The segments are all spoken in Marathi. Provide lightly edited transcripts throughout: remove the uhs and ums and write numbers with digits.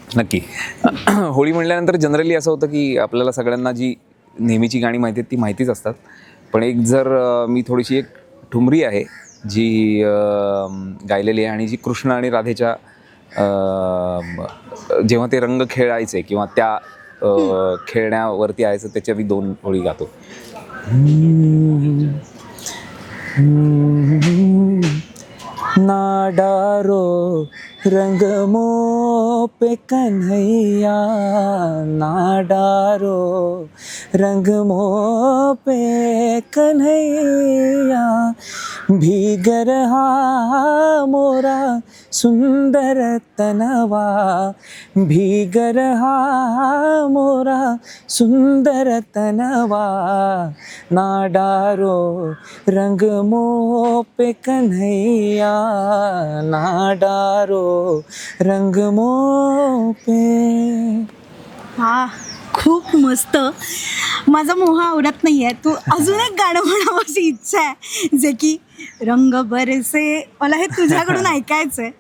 नक्की. होळी म्हणल्यानंतर जनरली असं होतं की आपल्याला सगळ्यांना जी नेहमीची गाणी माहिती आहेत ती माहितीच असतात. पण एक जर मी थोडीशी एक ठुमरी आहे जी गायलेली आहे आणि जी कृष्ण आणि राधेच्या जेव्हा ते रंग खेळायचे किंवा त्या खेळण्यावरती यायचं त्याच्या मी 2 ओळी गातो. ना डारो रंग मुँह पे कन्हैया, ना डारो रंग मुँह पे कन्हैया, भीग रहा मोरा सुंदर तनवा, भीग रहा मोरा सुंदर तनवा, ना डारो रंग मुँह पे कन्हैया, ना डारो रंग मुँह पे. हा, खूप मस्त. माझा मोह आवडत नाही आहे. तू अजून एक गाणं म्हणावं अशी इच्छा आहे, जे की रंग बरसे. मला हे तुझ्याकडून ऐकायचं आहे.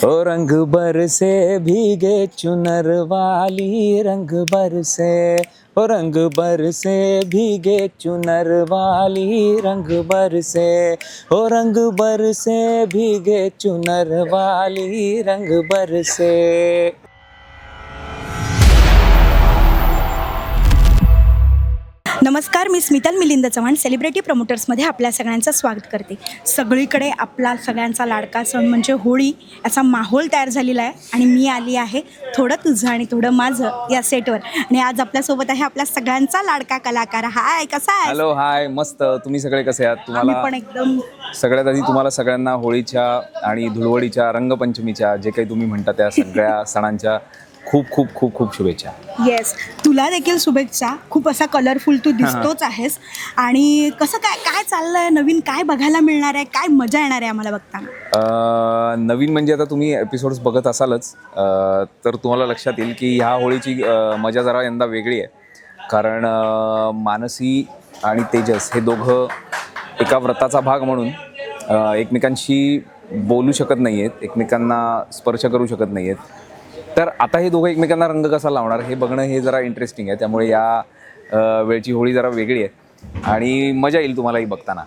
ओ रंग बरसे भीगे चुनर वाली, रंग बरसे ओ रंग बरसे भीगे चुनर वाली, रंग बरसे ओ रंग बरसे भीगे चुनर वाली, रंग बरसे. नमस्कार, मी स्मितल मिलिंद चव्हाण सेलिब्रिटी प्रमोटर्समध्ये आपल्या सगळ्यांचं स्वागत करते. सगळीकडे आपला सगळ्यांचा लाडका सण म्हणजे होळी याचा माहोल तयार झालेला आहे आणि मी आली आहे थोडं तुझं आणि थोडं माझं या सेटवर. आणि आज आपल्यासोबत आहे आपल्या सगळ्यांचा लाडका कलाकार. हाय, कसा आहे? हॅलो, हाय, मस्त. तुम्ही सगळे कसे आहात? आम्ही तुम्हाला पण एकदम. सगळ्यात आधी तुम्हाला सगळ्यांना होळीच्या आणि धुळवडीच्या रंगपंचमीच्या जे काही तुम्ही म्हणता त्या सगळ्या सणांच्या खूप खूप खूप खूप शुभेच्छा. येस, तुला देखील शुभेच्छा. खूप असा कलरफुल तू दिसतोच आहेस. आणि कसं काय काय चाललंय, नवीन काय बघायला मिळणार आहे, काय मजा येणार आहे आम्हाला बघताना? नवीन म्हणजे आता तुम्ही एपिसोड्स बघत असालच, तर तुम्हाला लक्षात येईल की ह्या होळीची मजा जरा यंदा वेगळी आहे. कारण मानसी आणि तेजस हे दोघं एका व्रताचा भाग म्हणून एकमेकांशी बोलू शकत नाही आहेत, एकमेकांना स्पर्श करू शकत नाही आहेत. तर आता हे दोघं एकमेकांना रंग कसा लावणार हे बघणं हे जरा इंटरेस्टिंग आहे. त्यामुळे या वेळची होळी जरा वेगळी आहे आणि मजा येईल तुम्हालाही बघताना.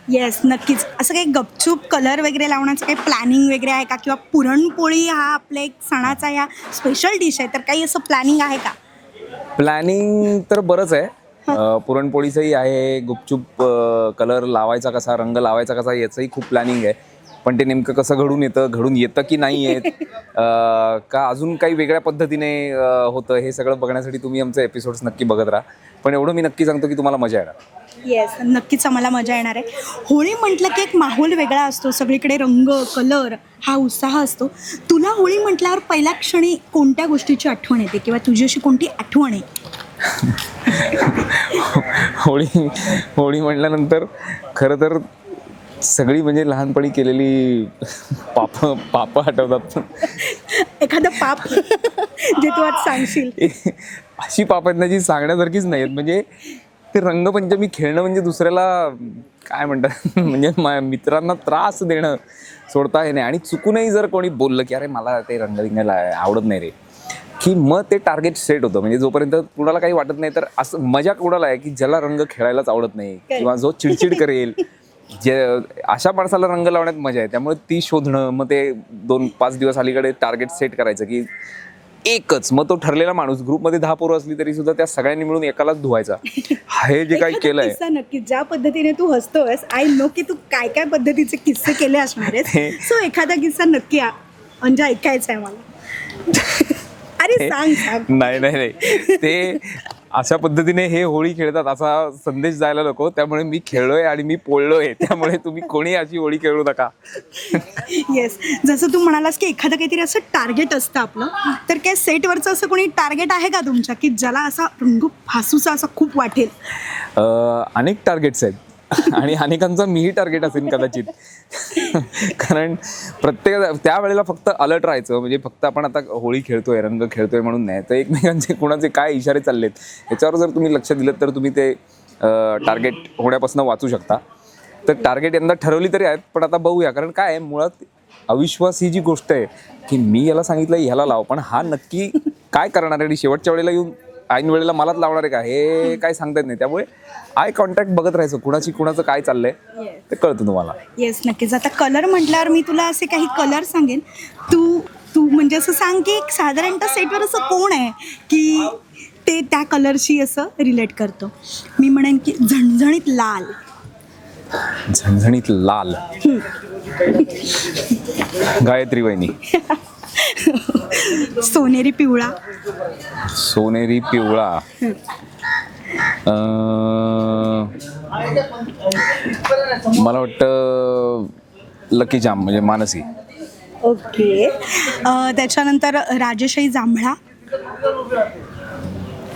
येस, नक्कीच. असं काही गपचूप कलर वगैरे लावण्याचं काही प्लॅनिंग वगैरे आहे का? किंवा पुरणपोळी हा आपल्या एक सणाचा या स्पेशल डिश आहे, तर काही असं प्लॅनिंग आहे का? प्लॅनिंग तर बरंच आहे. पुरणपोळीचंही आहे, गुपचूप कलर लावायचा कसा, रंग लावायचा कसा याचंही खूप प्लॅनिंग आहे. पण ते नेमकं कसं घडून येतं की नाही येत, का अजून काही वेगळ्या पद्धतीने होतं, हे सगळं बघण्यासाठी तुम्ही आमचे एपिसोड्स नक्की बघत राहा. पण एवढं मी नक्की सांगतो की तुम्हाला मजा येणार. येस, नक्कीच आम्हाला मजा येणार आहे. होळी म्हटलं की एक माहोल वेगळा असतो, सगळीकडे रंग, कलर, हा उत्साह असतो. तुला होळी म्हटल्यावर पहिल्या क्षणी कोणत्या गोष्टीची आठवण येते किंवा तुझी अशी कोणती आठवण आहे? होळी म्हटल्यानंतर खरं तर सगळी म्हणजे लहानपणी केलेली पाप आठवतात. एखादं पाप जे तू आज सांगशील? अशी पाप आहेत ना जी सांगण्यासारखीच नाही आहेत. म्हणजे ते रंगपंचमी खेळणं म्हणजे दुसऱ्याला काय म्हणतात म्हणजे मित्रांना त्रास देणं सोडता हे नाही. आणि चुकूनही जर कोणी बोललं की अरे मला ते रंग रिंगायला आवडत नाही रे, की मग ते टार्गेट सेट होतं. म्हणजे जोपर्यंत कुणाला काही वाटत नाही, तर असं मजा कुणाला आहे की ज्याला रंग खेळायलाच आवडत नाही किंवा जो चिडचिड करेल, जे अशा माणसाला रंग लावण्यात मजा आहे. त्यामुळे ती शोधणं, मग ते 2-5 दिवस अलीकडे टार्गेट सेट करायचं की एकच, मग तो ठरलेला माणूस ग्रुपमध्ये 10 पोरं असली तरी सुद्धा त्या सगळ्यांनी मिळून एकालाच धुवायचा. हे जे काही केलंय, किस्सा नक्की ज्या पद्धतीने तू हसतोयस, आय नो की तू काय काय पद्धतीचे किस्से केले असणार आहेस. सो एखादा किस्सा नक्की म्हणजे ऐकायचा आहे मला. अरे सांग. नाही ते अशा पद्धतीने हे होळी खेळतात असा संदेश जायला नको. त्यामुळे मी खेळलोय आणि मी पोळलोय. त्यामुळे तुम्ही कोणी अशी होळी खेळू नका. येस, जसं तू म्हणालास की एखादं काहीतरी असं टार्गेट असतं आपलं, तर काय सेटवरचं असं कोणी टार्गेट आहे का तुमच्या की ज्याला असा रंग फासूचा असा खूप वाटेल? अनेक टार्गेट्स आहेत आणि अनेकांचा मीही टार्गेट असेल कदाचित. कारण प्रत्येक त्यावेळेला फक्त अलर्ट राहायचं. म्हणजे फक्त आपण आता होळी खेळतोय, रंग खेळतोय म्हणून नाही, तर एकमेकांचे कुणाचे काय इशारे चाललेत याच्यावर जर तुम्ही लक्ष दिलं तर तुम्ही ते टार्गेट होण्यापासून वाचू शकता. तर टार्गेट यंदा ठरवली तरी आहेत, पण आता बघूया. कारण काय आहे, मुळात अविश्वास ही जी गोष्ट आहे की मी याला सांगितलं ह्याला लाव, पण हा नक्की काय करणार आहे आणि शेवटच्या वेळेला येऊन ऐन वेळेला मलाच लावणार आहे का, हे काय सांगता येत नाही. त्यामुळे आय कॉन्टॅक्ट बघत राहायचं, कुणाचं काय चाललंय ते कळतं तुम्हाला. येस, नक्कीच. आता कलर म्हटल्यावर मी तुला असे काही कलर सांगेन, तू तू म्हणजे असं सांग की साधारणतः सेटवर असं कोण आहे की ते त्या कलरशी असं रिलेट करतो. मी म्हणेन की झणझणीत लाल. झणझणीत लाल, गायत्री वहिनी. सोनेरी पिवळा. सोनेरी पिवळा, मला वाटतं लकी जाम म्हणजे मानसी. ओके. त्याच्यानंतर राजशाही जांभळा.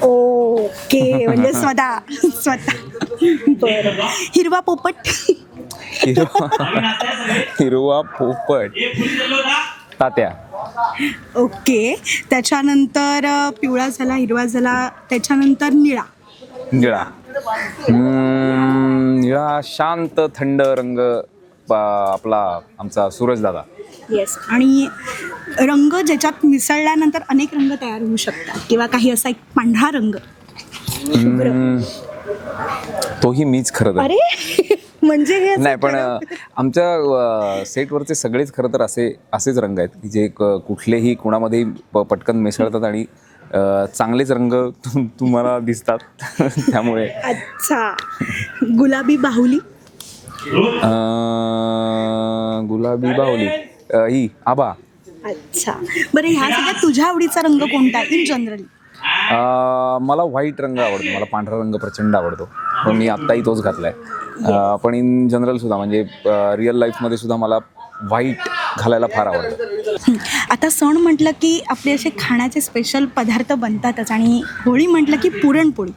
ओके, म्हणजे स्वतः. बरं. हिरवा पोपट. हिरवा पोपट, तात्या. ओके. त्याच्यानंतर पिवळा झाला, हिरवा झाला, त्याच्यानंतर निळा. निळा, निळा शांत थंड रंग, आपला आमचा सूरज दादा. येस. आणि रंग ज्याच्यात मिसळल्यानंतर अनेक रंग तयार होऊ शकतात किंवा काही असा एक पांढरा रंग. तोही मीच खरं तर. अरे म्हणजे हे असं नाही, पण आमच्या सेटवरचे सगळेच खरं तर असेच रंग आहेत की जे कुठलेही कुणामध्ये पटकन मिसळतात आणि चांगलेच रंग तुम्हाला दिसतात. त्यामुळे अच्छा. गुलाबी बाहुली. गुलाबी बाहुली, ही आबा. अच्छा. बरं, ह्या सगळ्यात तुझ्या आवडीचा रंग कोणता आहे इन जनरल? मला व्हाईट रंग आवडतो, मला पांढरा रंग प्रचंड आवडतो, पण मी आत्ताही तोच घातलाय. पण इन जनरल सुद्धा म्हणजे रिअल लाईफमध्ये सुद्धा मला व्हाईट घालायला फार आवडतं. आता सण म्हटलं की आपले असे खाण्याचे स्पेशल पदार्थ बनतातच, आणि होळी म्हटलं की पुरणपोळी.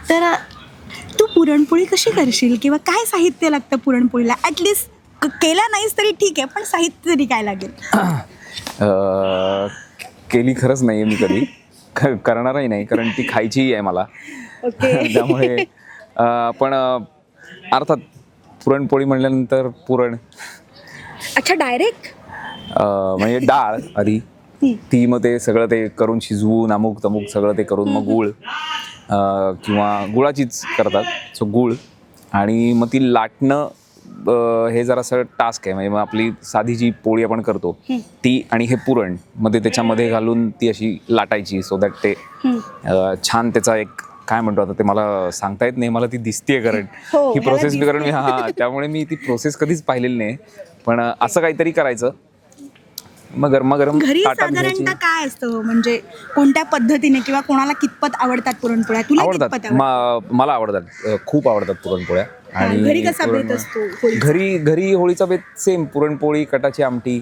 तर तू पुरणपोळी कशी करशील किंवा काय साहित्य लागतं पुरणपोळीला? ॲटलिस्ट केला नाहीस तरी ठीक आहे, पण साहित्य तरी काय लागेल? केली खरंच नाही मी कधी, करणारही नाही, कारण ती खायचीही आहे मला. ओके. त्यामुळे पण अर्थात पुरणपोळी म्हणल्यानंतर पुरण. अच्छा, डायरेक्ट म्हणजे डाळ आधी, ती मग ते सगळं ते करून शिजवून अमुक तमुक सगळं ते करून मग गूळ, किंवा गुळाचीच करतात, सो गूळ, आणि मग ती लाटणं, हे जरासं टास्क आहे. म्हणजे मग आपली साधी जी पोळी आपण करतो ती आणि हे पुरण मध्ये त्याच्यामध्ये घालून ती अशी लाटायची, सो दॅट ते छान त्याचा एक काय म्हणतो, आता ते मला सांगता येत नाही, मला ती दिसतेय कारण ही प्रोसेस मी, कारण मी त्यामुळे मी ती प्रोसेस कधीच पाहिलेली नाही. पण असं काहीतरी करायचं, मग गरमागरम घरी ताटात घ्यायची. साधारणतः काय असतं, म्हणजे कोणत्या पद्धतीने किंवा कोणाला कितपत आवडतात पुरणपोळ्या? तुला कितपत आवडतात, मला आवडतात, खूप आवडतात पुरणपोळ्या. आणि घरी कसा बेत असतो? घरी होळीचा बेत सेम, पुरणपोळी, कटाची आमटी,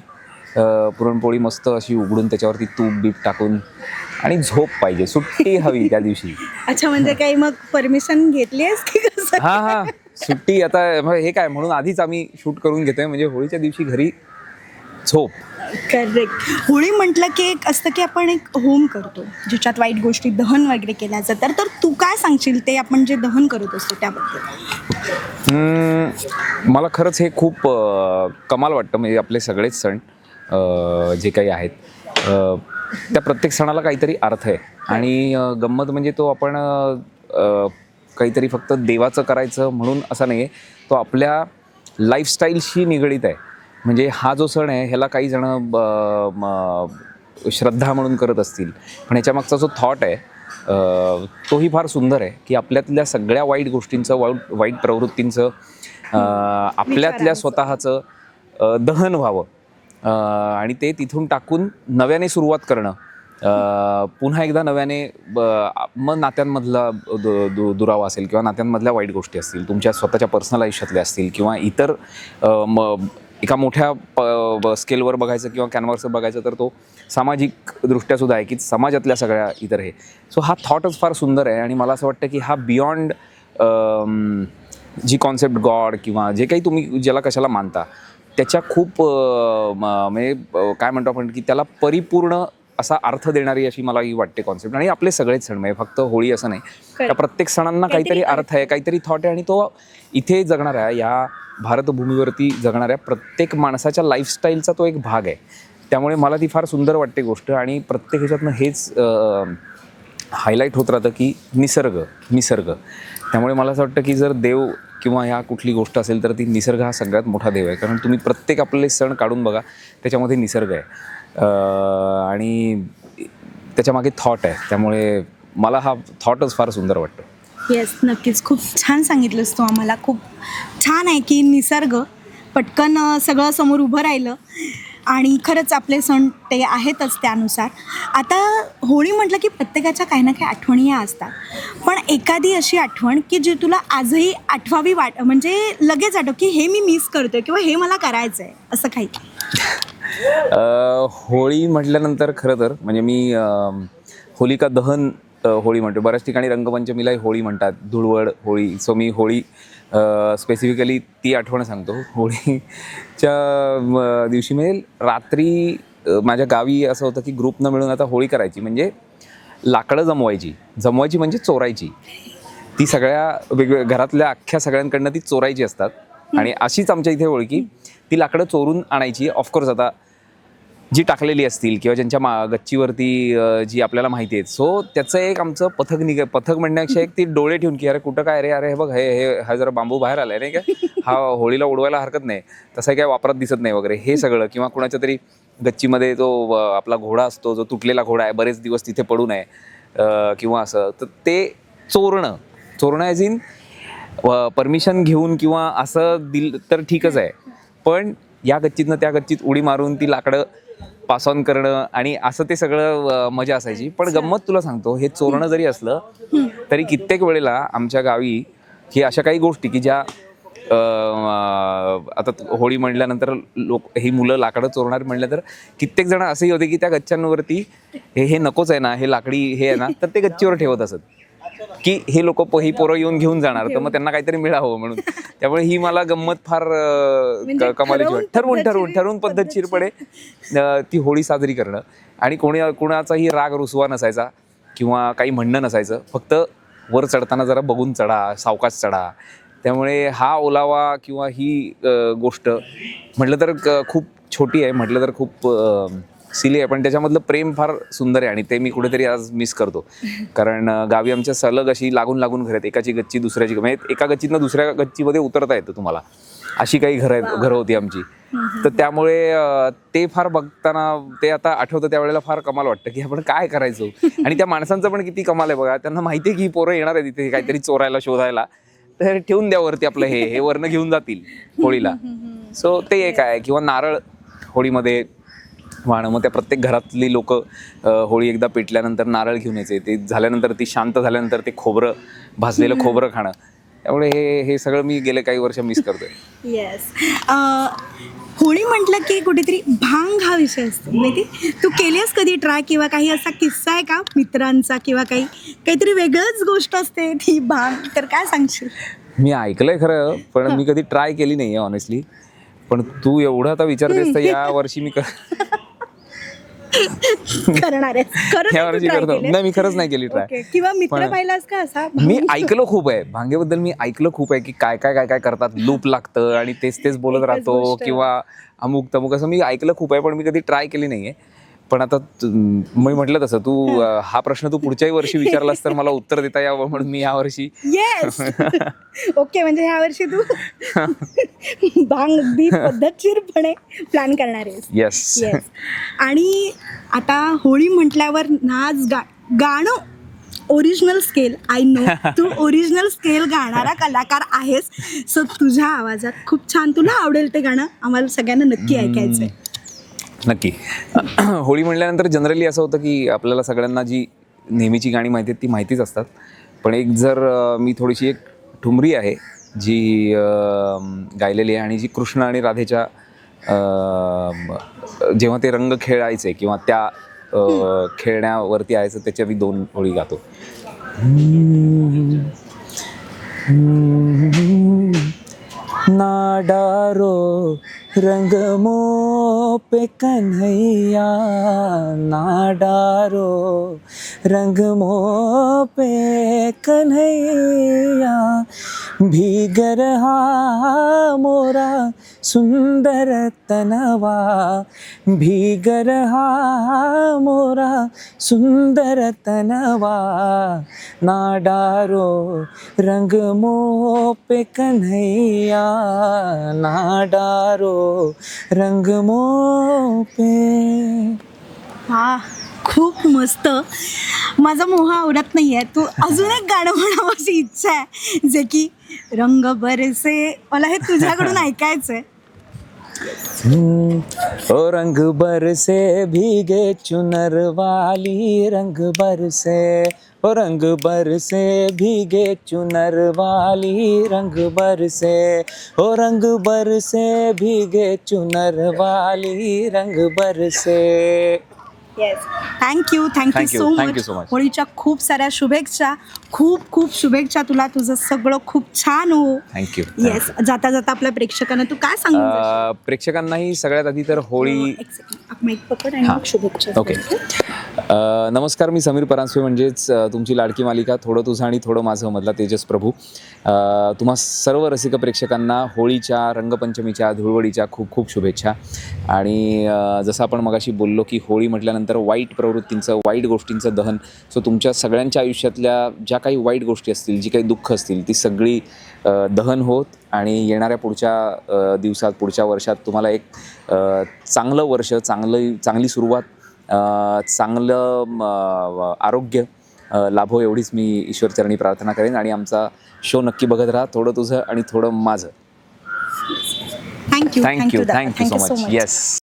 पुरणपोळी मस्त अशी उघडून त्याच्यावरती तूप बीप टाकून, आणि झोप पाहिजे, सुट्टी हवी त्या दिवशी. अच्छा, म्हणजे काही मग परमिशन घेतली आहेस की कसं? हा, सुट्टी. आता हे काय, म्हणून आधीच आम्ही शूट करून घेतोय, म्हणजे होळीच्या दिवशी घरी झोप. करेक्ट. होळी म्हटलं की एक असतं की आपण एक होम करतो ज्याच्यात वाईट गोष्टी दहन वगैरे केल्या जातात. तर तू काय सांगशील ते आपण जे दहन करत असतो त्याबद्दल? मला खरंच हे खूप कमाल वाटतं. म्हणजे आपले सगळेच सण जे काही आहेत, त्या प्रत्येक सणाला काहीतरी अर्थ आहे, आणि गंमत म्हणजे तो आपण काहीतरी फक्त देवाचं करायचं म्हणून असं नाही आहे, तो आपल्या लाईफस्टाईलशी निगडीत आहे. म्हणजे हा जो सण आहे ह्याला काही जण श्रद्धा म्हणून करत असतील, पण ह्याच्यामागचा जो थॉट आहे तोही फार सुंदर आहे, की आपल्यातल्या सगळ्या वाईट गोष्टींचं, वाईट प्रवृत्तींचं, आपल्यातल्या स्वतःचं दहन व्हावं, आणि ते तिथून टाकून नव्याने सुरुवात करणं, पुन्हा एकदा नव्याने. मग नात्यांमधला दुरावा असेल किंवा नात्यांमधल्या वाईट गोष्टी असतील, तुमच्या स्वतःच्या पर्सनल आयुष्यातल्या असतील, किंवा इतर एका मोठ्या स्केलवर बघायचं किंवा कॅनव्हासवर बघायचं तर तो सामाजिक दृष्ट्यासुद्धा आहे, की समाजातल्या सगळ्या इतर हे. सो हा थॉटच फार सुंदर आहे, आणि मला असं वाटतं की हा बियॉन्ड जी कॉन्सेप्ट गॉड किंवा जे काही तुम्ही ज्याला कशाला मानता, त्याच्या खूप म्हणजे काय म्हणतो आपण की त्याला परिपूर्ण असा अर्थ देणारी अशी मला ही वाटते कॉन्सेप्ट. आणि आपले सगळेच सण म्हणजे फक्त होळी असं नाही, त्या प्रत्येक सणांना काहीतरी अर्थ आहे, काहीतरी थॉट आहे, आणि तो इथे जगणाऱ्या या भारतभूमीवरती जगणाऱ्या प्रत्येक माणसाच्या लाईफस्टाईलचा तो एक भाग आहे. त्यामुळे मला ती फार सुंदर वाटते गोष्ट. आणि प्रत्येक ह्याच्यातनं हेच हायलाईट होत राहतं की निसर्ग. त्यामुळे मला असं वाटतं की जर देव किंवा ह्या कुठली गोष्ट असेल तर ती निसर्ग हा सगळ्यात मोठा देव आहे. कारण तुम्ही प्रत्येक आपले सण काढून बघा, त्याच्यामध्ये निसर्ग आहे आणि त्याच्यामागे थॉट आहे. त्यामुळे मला हा थॉटच फार सुंदर वाटतो. येस, नक्कीच. खूप छान सांगितलंस तू आम्हाला. खूप छान आहे की निसर्ग पटकन सगळं समोर उभं राहिलं आणि खरंच आपले सण ते आहेतच त्यानुसार. आता होळी म्हटलं की प्रत्येकाच्या काही ना काही आठवणी ह्या असतात, पण एखादी अशी आठवण की जी तुला आजही आठवावी म्हणजे लगेच आठव की हे मी मिस करतोय किंवा हे मला करायचं आहे, असं काही? होळी म्हटल्यानंतर खरं तर म्हणजे मी होलिका दहन होळी म्हणतो. बऱ्याच ठिकाणी रंगपंचमीलाही होळी म्हणतात, धुळवड होळी. सो मी होळी स्पेसिफिकली ती आठवण सांगतो. होळीच्या दिवशी म्हणजे रात्री माझ्या गावी असं होतं की ग्रुपनं मिळून आता होळी करायची, म्हणजे लाकडं जमवायची म्हणजे चोरायची. ती सगळ्या वेगवेगळ्या घरातल्या अख्ख्या सगळ्यांकडनं ती चोरायची असतात. आणि अशीच आमच्या इथे होळी की ती लाकडं चोरून आणायची. ऑफकोर्स आता जी टाकलेली असतील किंवा ज्यांच्या गच्चीवरती जी आपल्याला माहिती आहेत, सो त्याचं एक आमचं पथक म्हणण्यापेक्षा एक ती डोळे ठेवून की अरे कुठं काय रे, अरे हे बघ हे हा जरा बांबू बाहेर आलाय नाही का, हा होळीला उडवायला हरकत नाही, तसं काय वापरात दिसत नाही वगैरे, हे सगळं. किंवा कुणाच्या तरी गच्चीमध्ये तो आपला घोडा असतो, जो तुटलेला घोडा आहे, बरेच दिवस तिथे पडून आहे किंवा असं, तर ते चोरणं ॲज इन परमिशन घेऊन किंवा असं दिलं तर ठीकच आहे. पण या गच्चीतनं त्या गच्चीत उडी मारून ती लाकडं पास ऑन करणं आणि असं ते सगळं मजा असायची. पण गंमत तुला सांगतो, हे चोरणं जरी असलं तरी कित्येक वेळेला आमच्या गावी ही अशा काही गोष्टी की ज्या आता होळी म्हटल्यानंतर ही मुलं लाकडं चोरणार म्हटलं तर कित्येक जण असेही होते की त्या गच्च्यांवरती हे नकोच आहे ना, हे लाकडी हे आहे ना, तर ते गच्चीवर ठेवत असत की हे लोक ही पोरं येऊन घेऊन जाणार, तर मग त्यांना काहीतरी मिळावं म्हणून. त्यामुळे ही मला गंमत फार कमालीची वाटते. ठरवून पद्धतशीरपणे ती होळी साजरी करणं. आणि कोणाचाही राग रुसवा नसायचा किंवा काही म्हणणं नसायचं, फक्त वर चढताना जरा बघून चढा, सावकाश चढा. त्यामुळे हा ओलावा किंवा ही गोष्ट म्हटलं तर खूप छोटी आहे, म्हटलं तर खूप सिली आहे, पण त्याच्यामधलं प्रेम फार सुंदर आहे. आणि ते मी कुठेतरी आज मिस करतो. कारण गावी आमच्या सलग अशी लागून घर आहेत, एकाची गच्ची दुसऱ्याची, म्हणजे एका गच्चीतनं दुसऱ्या गच्चीमध्ये उतरता येतं तुम्हाला, अशी काही घरं होती आमची. तर त्यामुळे ते फार बघताना ते आता आठवतं त्यावेळेला फार कमाल वाटतं की आपण काय करायचो. आणि त्या माणसांचं पण किती कमाल आहे बघा, त्यांना माहिती आहे की ही पोरं येणार आहे तिथे काहीतरी चोरायला शोधायला, तर ठेवून द्या वरती आपलं हे वरनं घेऊन जातील होळीला. सो ते एक आहे. किंवा नारळ होळीमध्ये वाहणं, मग त्या प्रत्येक घरातली लोक होळी एकदा पेटल्यानंतर नारळ घेऊन यायचे, ते झाल्यानंतर ती शांत झाल्यानंतर ते भाजलेलं खोबरं खाणं. त्यामुळे हे सगळं मी गेले काही वर्ष मिस करतोय. येस. होळी म्हटलं की कुठेतरी भांग हा विषय असतो माहिती. तू केलीस कधी ट्राय किंवा काही असा किस्सा आहे का मित्रांचा किंवा काहीतरी वेगळंच गोष्ट असते ती भांग, तर काय सांगशील? मी ऐकलंय खरं, पण मी कधी ट्राय केली नाही आहे ऑनेस्टली. पण तू एवढं आता विचारतेस तर या वर्षी मी करणार आहे या वर्षी करतो. नाही, मी खरंच नाही केली ट्राय. किंवा मित्र पाहिलास का असा? मी ऐकलं खूप आहे भांगेबद्दल, मी ऐकलं खूप आहे की काय करतात, लूप लागतं आणि तेच बोलत राहतो किंवा अमुक तमुक, असं मी ऐकलं खूप आहे, पण मी कधी ट्राय केली नाहीये. पण आता मी म्हटलं तसं तू हा प्रश्न तू पुढच्याही वर्षी विचारलास तर मला उत्तर देता यावं म्हणून मी यावर्षी. येस. ओके, म्हणजे ह्या वर्षी तू भांग अगदी पद्धतशीरपणे प्लॅन करणार आहेस. येस. आणि आता होळी म्हटल्यावर नाच गाणं ओरिजिनल स्केल, आय नो तू ओरिजिनल स्केल गाणारा कलाकार आहेस. सो तुझ्या आवाजात खूप छान, तुला आवडेल ते गाणं आम्हाला सगळ्यांना नक्की ऐकायचं आहे. नक्की. होळी म्हणल्यानंतर जनरली असं होतं की आपल्याला सगळ्यांना जी नेहमीची गाणी माहिती आहेत ती माहितीच असतात, पण एक जर मी थोडीशी एक ठुमरी आहे जी गायलेली आहे आणि जी कृष्ण आणि राधेच्या जेव्हा ते रंग खेळायचे किंवा त्या खेळण्यावरती यायचं, त्याच्या मी 2 ओळी गातो. ना डारो रंग मो पे कन्हैया, ना डारो रंग मोह पे कन्हैया, भीग रहा मोरा सुंदर तनवा, भीग रहा मोरा सुंदर तनवा, ना डारो रंग मोह पे कन्हैया, ना डारो रंग मोह पे. हा, खूप मस्त. माझा मोह आवडत नाही आहे, तू अजून एक गाणं म्हणावं अशी इच्छा आहे, जे की रंग बरसे. मला हे तुझ्याकडून ऐकायचं आहे. ओ रंग बरसे भीगे चुनर वाली, रंग बरसे, ओ रंग बरसे भीगे चुनर वाली, रंग बरसे, ओ रंग बरसे भीगे चुनर वाली, रंग बरसे. Yes, thank you Thank you, so thank you much. so much. होळीच्या खूप साऱ्या शुभेच्छा, खूप खूप शुभेच्छा तुला. तुझं सगळं खूप छान हो. थँक्यू. येस, जाता जाता आपल्या प्रेक्षकांना तू काय सांगू? प्रेक्षकांनाही सगळ्यात आधी तर होळी. माईक पकड आणि मग शुभेच्छा. ओके. नमस्कार, मी समीर परांजपे, म्हणजेच तुमची लाडकी मालिका थोडं तुझं आणि थोडं माझं मधला तेजस प्रभू. तुम्हा सर्व रसिक प्रेक्षकांना होळीच्या, रंगपंचमीच्या, धुळवडीच्या खूप खूप शुभेच्छा. आणि जसं आपण मगाशी बोललो की होळी म्हटल्यानंतर वाईट प्रवृत्तींचं, वाईट गोष्टींचं दहन. सो तुमच्या सगळ्यांच्या आयुष्यातल्या ज्या काही वाईट गोष्टी असतील, जी काही दुःख असतील, ती सगळी दहन होत आणि येणाऱ्या पुढच्या दिवसात, पुढच्या वर्षात तुम्हाला एक चांगलं वर्ष, चांगली सुरुवात, चांगलं आरोग्य लाभो, एवढीच मी ईश्वरचरणी प्रार्थना करेन. आणि आमचा शो नक्की बघत राहा, थोडं तुझं आणि थोडं माझं. Thank you thank you so much. Yes.